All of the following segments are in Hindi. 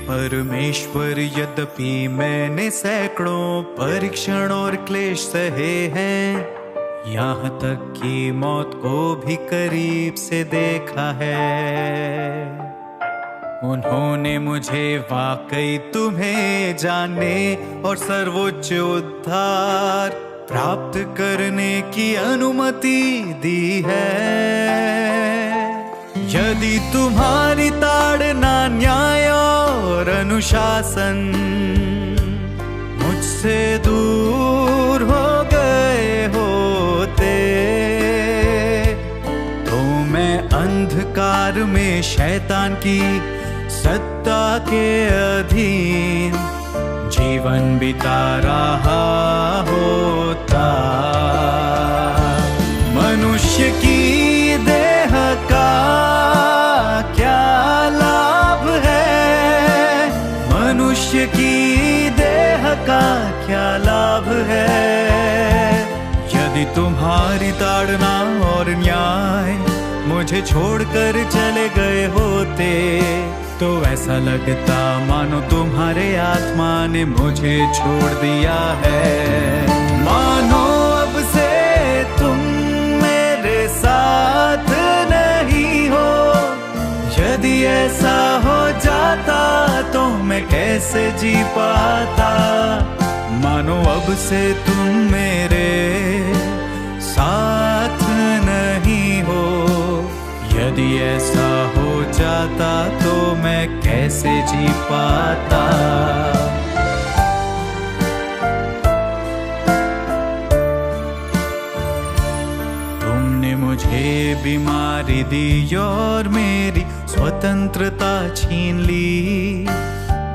परमेश्वर, यद्यपि मैंने सैकड़ों परीक्षण और क्लेश सहे हैं, यहाँ तक कि मौत को भी करीब से देखा है। उन्होंने मुझे वाकई तुम्हें जानने और सर्वोच्च उद्धार प्राप्त करने की अनुमति दी है। यदि तुम्हारी ताड़ना, न्याय और अनुशासन मुझसे दूर हो गए होते, तो मैं अंधकार में शैतान की सत्ता के अधीन जीवन बिता रहा होता। मनुष्य की देह का क्या लाभ है, मनुष्य की देह का क्या लाभ है, यदि तुम्हारी ताड़ना और न्याय मुझे छोड़कर चले गए होते, तो ऐसा लगता मानो तुम्हारे आत्मा ने मुझे छोड़ दिया है। मानो अब से तुम मेरे साथ नहीं हो। यदि ऐसा हो जाता तो मैं कैसे जी पाता। मानो अब से तुम मेरे साथ नहीं हो। यदि ऐसा हो जाता तो मैं कैसे जी पाता। तुमने मुझे बीमारी दी और मेरी स्वतंत्रता छीन ली,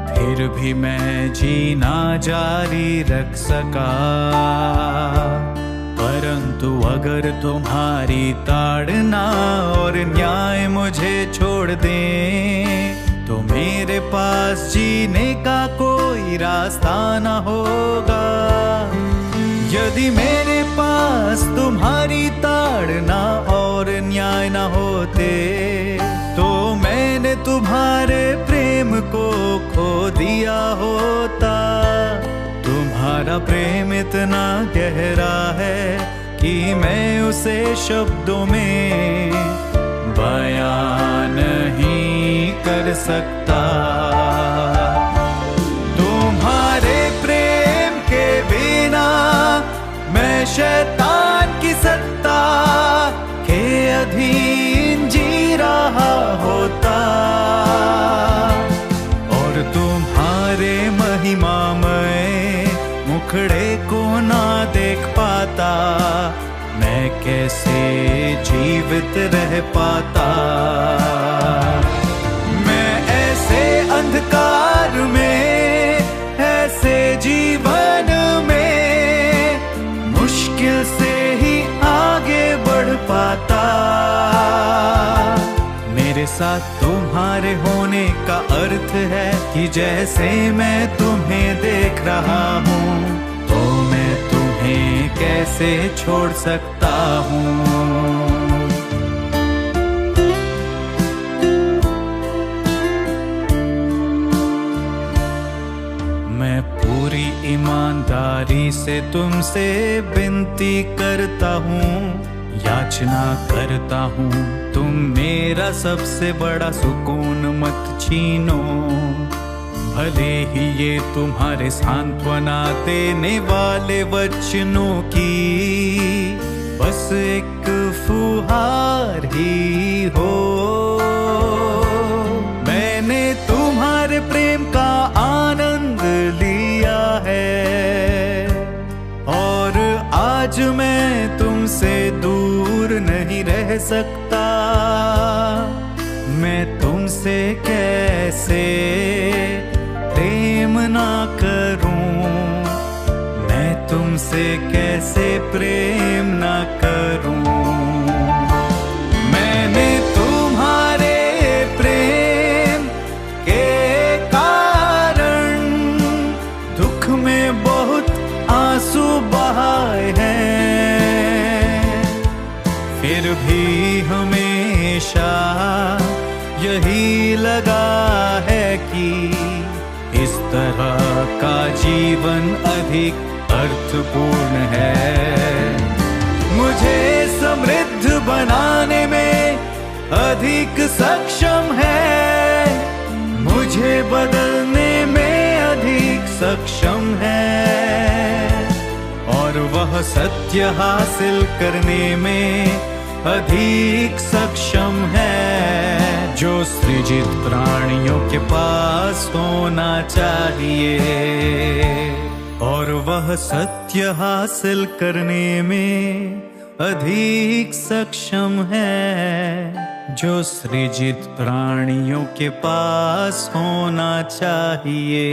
फिर भी मैं जीना जारी रख सका। परंतु अगर तुम्हारी ताड़ना और न्याय मुझे छोड़ दें, तो मेरे पास जीने का कोई रास्ता न होगा। यदि मेरे पास तुम्हारी ताड़ना और न्याय न होते, तो मैंने तुम्हारे प्रेम को खो दिया होता। तुम्हारा प्रेम इतना गहरा है कि मैं उसे शब्दों में बयान नहीं कर सकता। तुम्हारे प्रेम के बिना मैं शैतान की सत्ता के अधीन जी रहा होता, और तुम्हारे महिमामय मुखड़े को ना देख पाता। मैं कैसे जीवित रह पाता। मैं ऐसे अंधकार में, ऐसे जीवन में मुश्किल से ही आगे बढ़ पाता। मेरे साथ तुम्हारे होने का अर्थ है कि जैसे मैं तुम्हें देख रहा हूँ, तो मैं तुम्हें कैसे छोड़ सकता हूँ। मैं पूरी ईमानदारी से तुमसे विनती करता हूँ, याचना करता हूँ, तुम मेरा सबसे बड़ा सुकून मत छीनो। भले ही ये तुम्हारे सांत्वना देने वाले वचनों की बस एक फुहार ही हो। मैंने तुम्हारे प्रेम का आनंद लिया है, और आज मैं तुमसे दूर नहीं रह सकता। मैं तुमसे कैसे प्रेम ना करूं, मैं तुमसे कैसे प्रेम ना करूं। मैंने तुम्हारे प्रेम के कारण दुख में बहुत आंसू बहाए हैं, फिर भी हमेशा यही लगा है कि जीवन अधिक अर्थपूर्ण है। मुझे समृद्ध बनाने में अधिक सक्षम है, मुझे बदलने में अधिक सक्षम है, और वह सत्य हासिल करने में अधिक सक्षम है जो सृजित प्राणियों के पास होना चाहिए। और वह सत्य हासिल करने में अधिक सक्षम है जो सृजित प्राणियों के पास होना चाहिए।